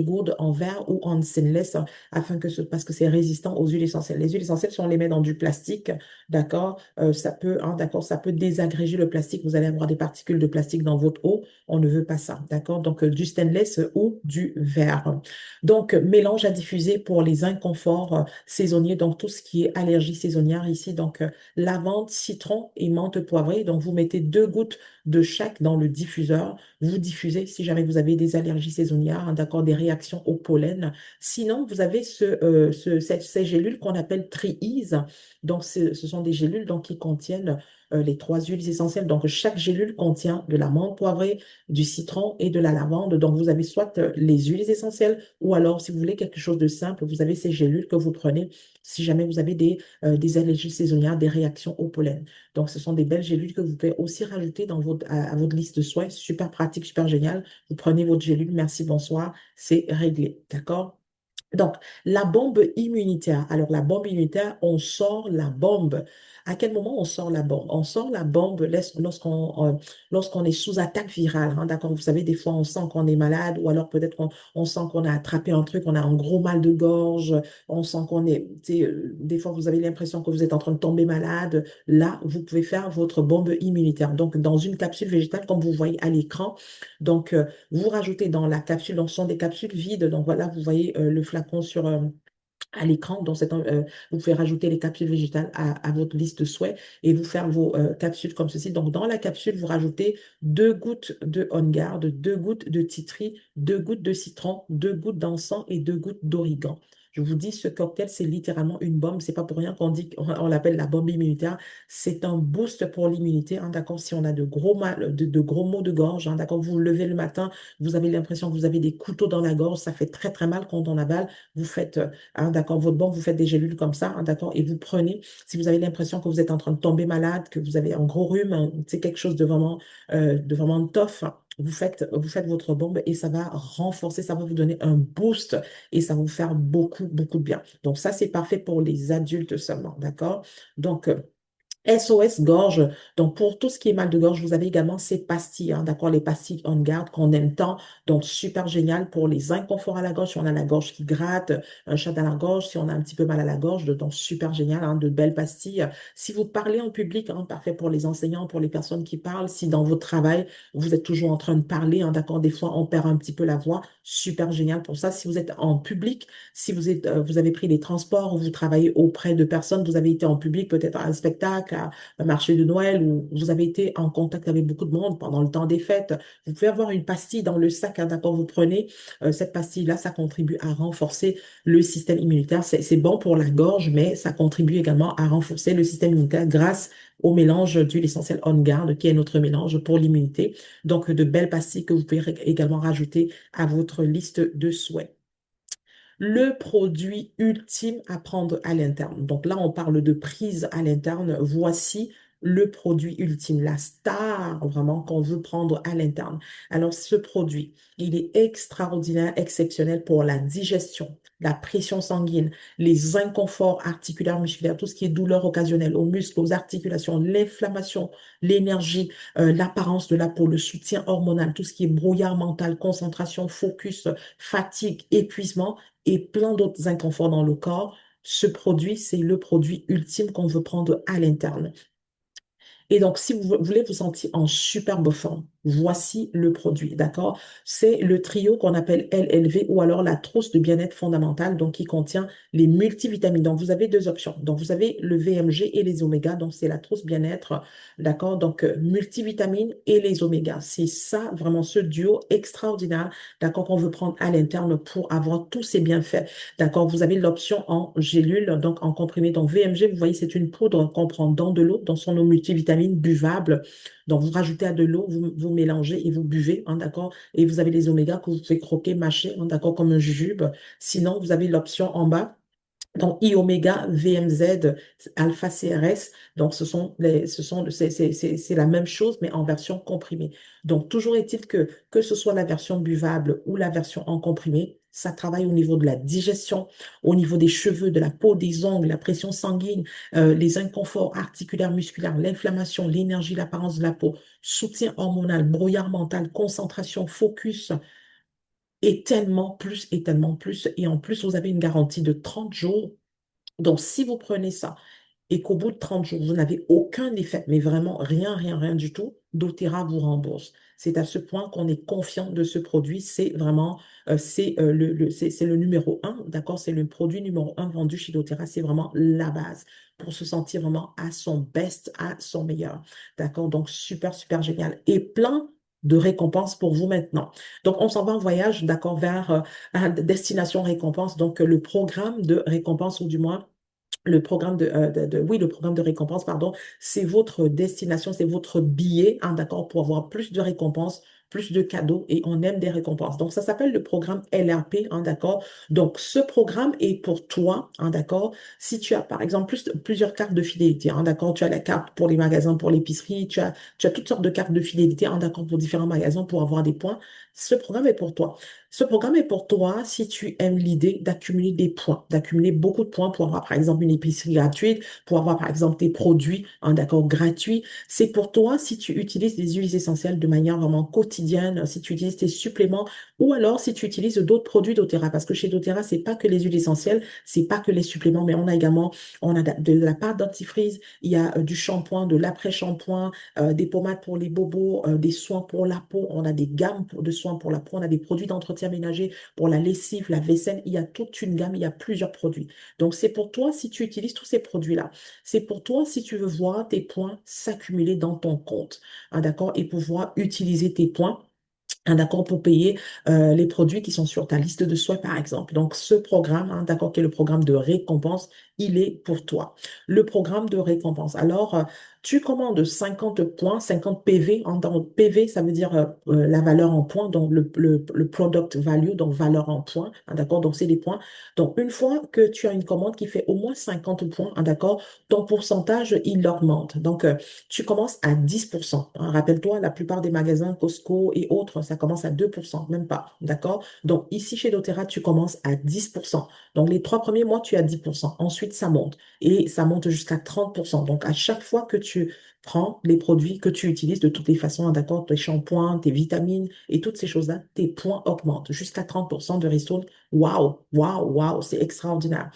gourdes en verre ou en stainless parce que c'est résistant aux huiles essentielles. Les huiles essentielles, si on les met dans du plastique, d'accord, d'accord, ça peut désagréger le plastique. Vous allez avoir des particules de plastique dans votre eau. On ne veut pas ça, d'accord? Donc, du stainless ou du verre. Donc, mélange à diffuser pour les inconforts saisonniers, donc tout ce qui est allergie saisonnière ici. Donc, lavande, citron et menthe poivrée. Donc, vous mettez deux gouttes de chaque dans le diffuseur. Vous diffusez si jamais vous avez des allergies saisonnières, hein, d'accord, des réactions au pollen. Sinon, vous avez ces gélules qu'on appelle Tri-Ease. Donc, ce sont des gélules donc, qui contiennent les trois huiles essentielles. Donc, chaque gélule contient de la menthe poivrée, du citron et de la lavande. Donc, vous avez soit les huiles essentielles ou alors, si vous voulez quelque chose de simple, vous avez ces gélules que vous prenez si jamais vous avez des allergies saisonnières, des réactions au pollen. Donc, ce sont des belles gélules que vous pouvez aussi rajouter à votre liste de soins. Super pratique, super génial. Vous prenez votre gélule, merci, bonsoir, c'est réglé. D'accord? Donc, la bombe immunitaire. Alors, la bombe immunitaire, on sort la bombe. À quel moment on sort la bombe? On sort la bombe lorsqu'on est sous attaque virale, hein, d'accord? Vous savez, des fois, on sent qu'on est malade ou alors peut-être qu'on sent qu'on a attrapé un truc, on a un gros mal de gorge, on sent qu'on est, tu sais, des fois, vous avez l'impression que vous êtes en train de tomber malade. Là, vous pouvez faire votre bombe immunitaire. Donc, dans une capsule végétale, comme vous voyez à l'écran. Donc, vous rajoutez dans la capsule, donc ce sont des capsules vides. Donc voilà, vous voyez le flacon à l'écran. Donc, vous pouvez rajouter les capsules végétales à votre liste de souhaits et vous faire vos capsules comme ceci. Donc, dans la capsule, vous rajoutez deux gouttes de On Guard, deux gouttes de titri, deux gouttes de citron, deux gouttes d'encens et deux gouttes d'origan. Je vous dis, ce cocktail, c'est littéralement une bombe. C'est pas pour rien qu'on dit qu'on l'appelle la bombe immunitaire. C'est un boost pour l'immunité, hein, d'accord? Si on a de gros maux de gorge, hein, d'accord? Vous vous levez le matin, vous avez l'impression que vous avez des couteaux dans la gorge, ça fait très, très mal quand on avale. Vous faites hein, d'accord, votre banque, vous faites des gélules comme ça, hein, d'accord, et vous prenez, si vous avez l'impression que vous êtes en train de tomber malade, que vous avez un gros rhume, hein, c'est quelque chose de vraiment tough, hein, vous faites votre bombe et ça va renforcer, ça va vous donner un boost et ça va vous faire beaucoup, beaucoup de bien. Donc ça, c'est parfait pour les adultes seulement, d'accord? Donc, SOS gorge. Donc, pour tout ce qui est mal de gorge, vous avez également ces pastilles, hein, d'accord, les pastilles On Guard qu'on aime tant. Donc, super génial pour les inconforts à la gorge. Si on a la gorge qui gratte, un chat dans la gorge, si on a un petit peu mal à la gorge, donc super génial, hein, de belles pastilles. Si vous parlez en public, hein, parfait pour les enseignants, pour les personnes qui parlent. Si dans votre travail, vous êtes toujours en train de parler, hein, d'accord, des fois, on perd un petit peu la voix. Super génial pour ça. Si vous êtes en public, si vous avez pris les transports, vous travaillez auprès de personnes, vous avez été en public, peut-être à un spectacle, sac à un marché de Noël où vous avez été en contact avec beaucoup de monde pendant le temps des fêtes, vous pouvez avoir une pastille dans le sac, hein, d'accord, vous prenez cette pastille-là, ça contribue à renforcer le système immunitaire. C'est bon pour la gorge, mais ça contribue également à renforcer le système immunitaire grâce au mélange d'huile essentielle On Guard, qui est notre mélange pour l'immunité. Donc, de belles pastilles que vous pouvez également rajouter à votre liste de souhaits. Le produit ultime à prendre à l'interne. Donc là, on parle de prise à l'interne. Voici le produit ultime, la star vraiment qu'on veut prendre à l'interne. Alors, ce produit, il est extraordinaire, exceptionnel pour la digestion, la pression sanguine, les inconforts articulaires, musculaires, tout ce qui est douleur occasionnelle aux muscles, aux articulations, l'inflammation, l'énergie, l'apparence de la peau, le soutien hormonal, tout ce qui est brouillard mental, concentration, focus, fatigue, épuisement et plein d'autres inconforts dans le corps. Ce produit, c'est le produit ultime qu'on veut prendre à l'interne. Et donc, si vous voulez vous sentir en superbe forme, voici le produit, d'accord? C'est le trio qu'on appelle LLV ou alors la trousse de bien-être fondamentale, donc qui contient les multivitamines. Donc, vous avez deux options. Donc, vous avez le VMG et les omégas, donc c'est la trousse bien-être, d'accord? Donc, multivitamines et les omégas. C'est ça, vraiment, ce duo extraordinaire, d'accord, qu'on veut prendre à l'interne pour avoir tous ces bienfaits, d'accord? Vous avez l'option en gélule, donc en comprimé. Donc, VMG, vous voyez, c'est une poudre qu'on prend dans de l'eau, dans son eau multivitamine buvable. Donc, vous rajoutez à de l'eau, vous mélangez et vous buvez, hein, d'accord? Et vous avez les omégas que vous pouvez croquer, mâcher, hein, d'accord, comme un jujube. Sinon, vous avez l'option en bas. Donc, I-Oméga, VMZ, Alpha CRS, donc c'est la même chose, mais en version comprimée. Donc, toujours est-il que ce soit la version buvable ou la version en comprimé, ça travaille au niveau de la digestion, au niveau des cheveux, de la peau, des ongles, la pression sanguine, les inconforts articulaires, musculaires, l'inflammation, l'énergie, l'apparence de la peau, soutien hormonal, brouillard mental, concentration, focus, et tellement plus, et tellement plus. Et en plus, vous avez une garantie de 30 jours. Donc, si vous prenez ça et qu'au bout de 30 jours, vous n'avez aucun effet, mais vraiment rien, rien, rien du tout, doTERRA vous rembourse. C'est à ce point qu'on est confiant de ce produit. C'est vraiment, c'est le numéro un, d'accord? C'est le produit numéro un vendu chez doTERRA. C'est vraiment la base pour se sentir vraiment à son best, à son meilleur. D'accord? Donc, super, super génial. Et plein de récompenses pour vous maintenant. Donc, on s'en va en voyage, d'accord, vers destination récompense. Donc, le programme de récompense, ou du moins, le programme oui, le programme de récompense, pardon, c'est votre destination, c'est votre billet, hein, d'accord, pour avoir plus de récompenses, plus de cadeaux et on aime des récompenses. Donc, ça s'appelle le programme LRP, hein, d'accord. Donc, ce programme est pour toi, hein, d'accord. Si tu as, par exemple, plusieurs cartes de fidélité, hein, d'accord, tu as la carte pour les magasins, pour l'épicerie, tu as toutes sortes de cartes de fidélité, hein, d'accord, pour différents magasins pour avoir des points. Ce programme est pour toi. Ce programme est pour toi si tu aimes l'idée d'accumuler des points, d'accumuler beaucoup de points pour avoir, par exemple, une épicerie gratuite, pour avoir, par exemple, tes produits, hein, d'accord, gratuits. C'est pour toi si tu utilises des huiles essentielles de manière vraiment quotidienne, si tu utilises tes suppléments ou alors si tu utilises d'autres produits doTERRA. Parce que chez doTERRA, c'est pas que les huiles essentielles, c'est pas que les suppléments, mais on a également, on a de la pâte dentifrice, il y a du shampoing, de l'après-shampoing, des pommades pour les bobos, des soins pour la peau, on a des gammes de soins pour la peau, on a des produits d'entretien ménager pour la lessive, la vaisselle, il y a toute une gamme, il y a plusieurs produits. Donc, c'est pour toi si tu utilises tous ces produits-là. C'est pour toi si tu veux voir tes points s'accumuler dans ton compte, hein, d'accord, et pouvoir utiliser tes points, hein, d'accord, pour payer les produits qui sont sur ta liste de souhaits, par exemple. Donc, ce programme, hein, d'accord, qui est le programme de récompense, il est pour toi. Le programme de récompense. Alors, tu commandes 50 points, 50 PV. Dans PV, ça veut dire la valeur en points, donc le product value, donc valeur en points, hein, d'accord, donc c'est des points. Donc, une fois que tu as une commande qui fait au moins 50 points, hein, d'accord, ton pourcentage, il augmente. Donc, tu commences à 10%, hein. Rappelle-toi, la plupart des magasins, Costco et autres, ça commence à 2%, même pas. D'accord? Donc, ici, chez doTERRA, tu commences à 10%. Donc, les 3 premiers mois, tu as 10%. Ensuite, ça monte. Et ça monte jusqu'à 30%. Donc, à chaque fois que tu prends les produits que tu utilises de toutes les façons, hein, d'accord, tes shampoings, tes vitamines et toutes ces choses-là, tes points augmentent jusqu'à 30% de ristourne. Waouh, waouh, waouh, c'est extraordinaire.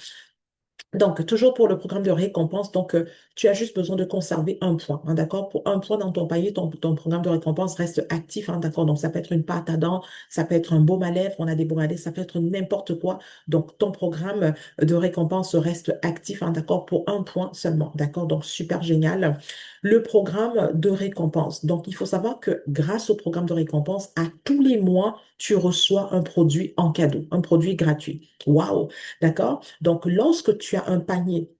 Donc, toujours pour le programme de récompense, donc tu as juste besoin de conserver un point, hein, d'accord? Pour un point dans ton panier, ton programme de récompense reste actif, hein, d'accord? Donc, ça peut être une pâte à dents, ça peut être un baume à lèvres, on a des baumes à lèvres, ça peut être n'importe quoi. Donc, ton programme de récompense reste actif, hein, d'accord? Pour un point seulement, d'accord? Donc, super génial. Le programme de récompense. Donc, il faut savoir que grâce au programme de récompense, à tous les mois, tu reçois un produit en cadeau, un produit gratuit. Waouh! D'accord? Donc, lorsque tu as un panier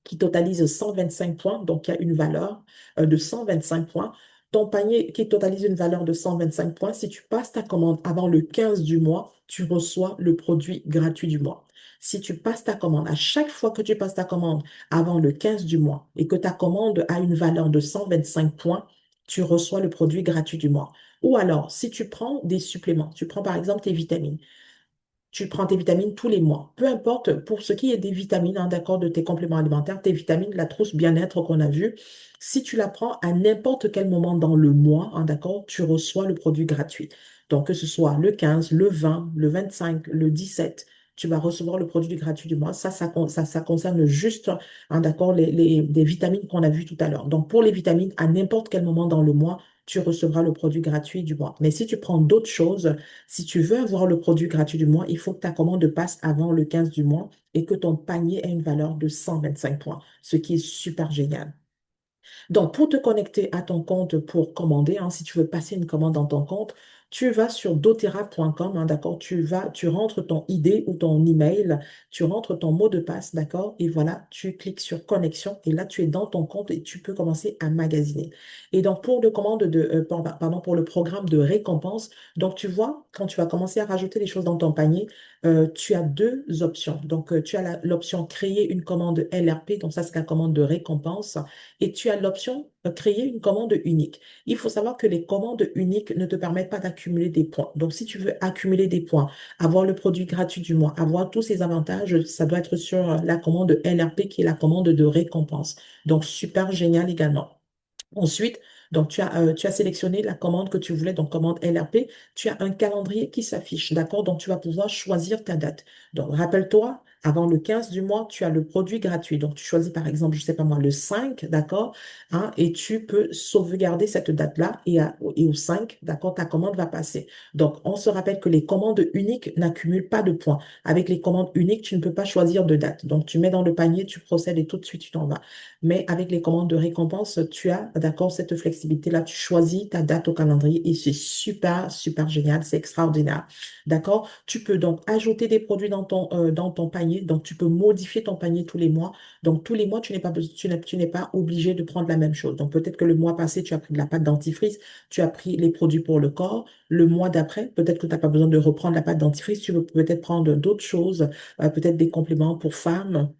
qui totalise 125 points, donc il y a une valeur de 125 points, ton panier qui totalise une valeur de 125 points, si tu passes ta commande avant le 15 du mois, tu reçois le produit gratuit du mois. Si tu passes ta commande, à chaque fois que tu passes ta commande avant le 15 du mois et que ta commande a une valeur de 125 points, tu reçois le produit gratuit du mois. Ou alors, si tu prends des suppléments, tu prends par exemple tes vitamines. Tu prends tes vitamines tous les mois. Peu importe, pour ce qui est des vitamines, hein, d'accord, de tes compléments alimentaires, tes vitamines, la trousse bien-être qu'on a vue, si tu la prends à n'importe quel moment dans le mois, hein, d'accord, tu reçois le produit gratuit. Donc, que ce soit le 15, le 20, le 25, le 17, tu vas recevoir le produit gratuit du mois. Ça concerne juste, hein, d'accord, les vitamines qu'on a vues tout à l'heure. Donc, pour les vitamines, à n'importe quel moment dans le mois, tu recevras le produit gratuit du mois. Mais si tu prends d'autres choses, si tu veux avoir le produit gratuit du mois, il faut que ta commande passe avant le 15 du mois et que ton panier ait une valeur de 125 points, ce qui est super génial. Donc, pour te connecter à ton compte pour commander, hein, si tu veux passer une commande dans ton compte, tu vas sur doterra.com, hein, d'accord? Tu rentres ton ID ou ton email, tu rentres ton mot de passe, d'accord? Et voilà, tu cliques sur connexion et là, tu es dans ton compte et tu peux commencer à magasiner. Et donc, pour le commande de, pardon, pour le programme de récompense, donc tu vois, quand tu vas commencer à rajouter les choses dans ton panier, tu as deux options. Donc, tu as l'option créer une commande LRP, donc ça, c'est la commande de récompense et tu as l'option créer une commande unique. Il faut savoir que les commandes uniques ne te permettent pas d'accumuler des points. Donc, si tu veux accumuler des points, avoir le produit gratuit du mois, avoir tous ces avantages, ça doit être sur la commande LRP qui est la commande de récompense. Donc, super génial également. Ensuite, donc tu as sélectionné la commande que tu voulais, donc commande LRP. Tu as un calendrier qui s'affiche, d'accord? Donc, tu vas pouvoir choisir ta date. Donc, rappelle-toi, avant le 15 du mois, tu as le produit gratuit. Donc, tu choisis par exemple, je sais pas moi, le 5, d'accord? Hein, et tu peux sauvegarder cette date-là et au 5, d'accord, ta commande va passer. Donc, on se rappelle que les commandes uniques n'accumulent pas de points. Avec les commandes uniques, tu ne peux pas choisir de date. Donc, tu mets dans le panier, tu procèdes et tout de suite, tu t'en vas. Mais avec les commandes de récompense, tu as, d'accord, cette flexibilité-là. Tu choisis ta date au calendrier et c'est super, super génial. C'est extraordinaire. D'accord? Tu peux donc ajouter des produits dans ton panier. Donc, tu peux modifier ton panier tous les mois. Donc, tous les mois, tu n'es pas obligé de prendre la même chose. Donc, peut-être que le mois passé, tu as pris de la pâte dentifrice, tu as pris les produits pour le corps. Le mois d'après, peut-être que tu n'as pas besoin de reprendre la pâte dentifrice. Tu veux peut-être prendre d'autres choses, peut-être des compléments pour femmes,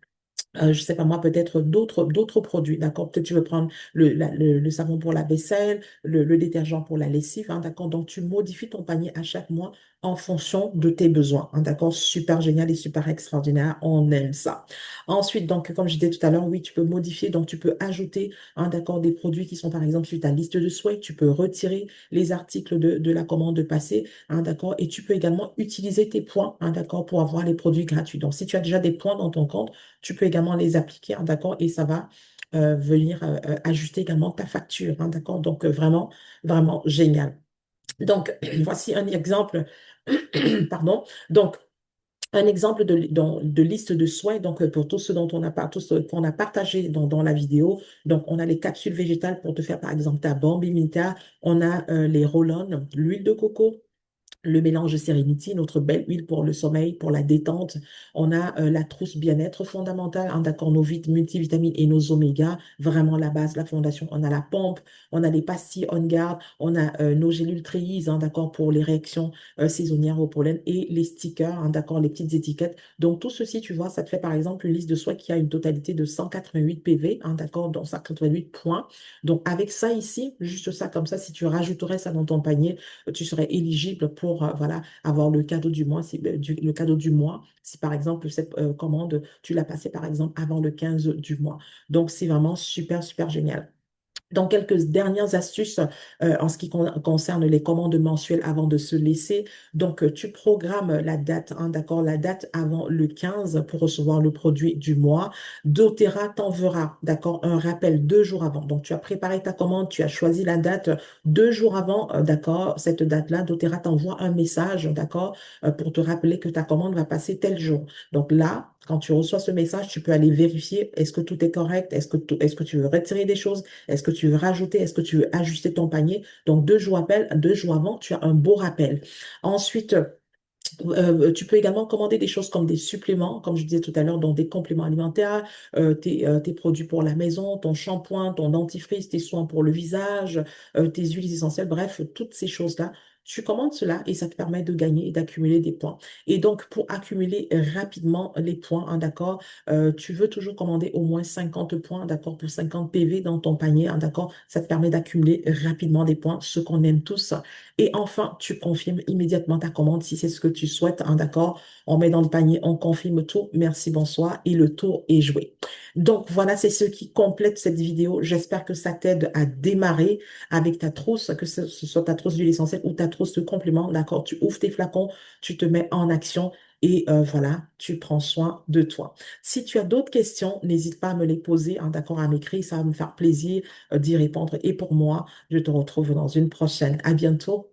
je sais pas moi, peut-être d'autres produits, d'accord? Peut-être tu veux prendre le savon pour la vaisselle, le détergent pour la lessive, hein, d'accord? Donc, tu modifies ton panier à chaque mois en fonction de tes besoins, hein, d'accord? Super génial et super extraordinaire, on aime ça. Ensuite, donc, comme je disais tout à l'heure, oui, tu peux modifier, donc tu peux ajouter, hein, d'accord, des produits qui sont par exemple sur ta liste de souhaits, tu peux retirer les articles de la commande passée, hein, d'accord? Et tu peux également utiliser tes points, hein, d'accord, pour avoir les produits gratuits. Donc, si tu as déjà des points dans ton compte, tu peux également les appliquer, hein, d'accord, et ça va venir ajuster également ta facture, hein, d'accord, donc vraiment, vraiment génial. Donc, voici un exemple, pardon, donc, un exemple de liste de soins, donc pour tout ce dont tout ce qu'on a partagé dans la vidéo. Donc, on a les capsules végétales pour te faire, par exemple, ta bombe immunitaire. On a les roll-on, l'huile de coco, le mélange Serenity, notre belle huile pour le sommeil, pour la détente. On a la trousse bien-être fondamentale, hein, d'accord, nos multivitamines et nos oméga, vraiment la base, la fondation. On a la pompe, on a les pastilles On Guard, on a nos gélules Trees, hein, d'accord, pour les réactions saisonnières au pollen et les stickers, hein, d'accord, les petites étiquettes. Donc, tout ceci, tu vois, ça te fait par exemple une liste de soins qui a une totalité de 188 PV, hein, d'accord, donc 188 points. Donc, avec ça ici, juste ça, comme ça, si tu rajouterais ça dans ton panier, tu serais éligible pour voilà, avoir le cadeau du mois, le cadeau du mois, si par exemple cette commande, tu l'as passée par exemple avant le 15 du mois. Donc, c'est vraiment super, super génial. Dans quelques dernières astuces en ce qui concerne les commandes mensuelles avant de se laisser. Donc, tu programmes la date, hein, d'accord, la date avant le 15 pour recevoir le produit du mois. doTERRA t'enverra, d'accord, un rappel 2 jours avant. Donc, tu as préparé ta commande, tu as choisi la date 2 jours avant, d'accord, cette date-là, doTERRA t'envoie un message, d'accord, pour te rappeler que ta commande va passer tel jour. Donc là, quand tu reçois ce message, tu peux aller vérifier est-ce que tout est correct, est-ce que tu veux retirer des choses, est-ce que tu veux rajouter? Est-ce que tu veux ajuster ton panier? Donc, 2 jours avant, tu as un beau rappel. Ensuite, tu peux également commander des choses comme des suppléments, comme je disais tout à l'heure, donc des compléments alimentaires, tes produits pour la maison, ton shampoing, ton dentifrice, tes soins pour le visage, tes huiles essentielles, bref, toutes ces choses-là. Tu commandes cela et ça te permet de gagner et d'accumuler des points. Et donc, pour accumuler rapidement les points, hein, d'accord, tu veux toujours commander au moins 50 points, d'accord, pour 50 PV dans ton panier, hein, d'accord, ça te permet d'accumuler rapidement des points, ce qu'on aime tous. Et enfin, tu confirmes immédiatement ta commande si c'est ce que tu souhaites, hein, d'accord? On met dans le panier, on confirme tout. Merci, bonsoir. Et le tour est joué. Donc, voilà, c'est ce qui complète cette vidéo. J'espère que ça t'aide à démarrer avec ta trousse, que ce soit ta trousse d'huile essentielle ou ta trousse de complément, d'accord? Tu ouvres tes flacons, tu te mets en action et voilà, tu prends soin de toi. Si tu as d'autres questions, n'hésite pas à me les poser, hein, d'accord, à m'écrire. Ça va me faire plaisir d'y répondre. Et pour moi, je te retrouve dans une prochaine. À bientôt.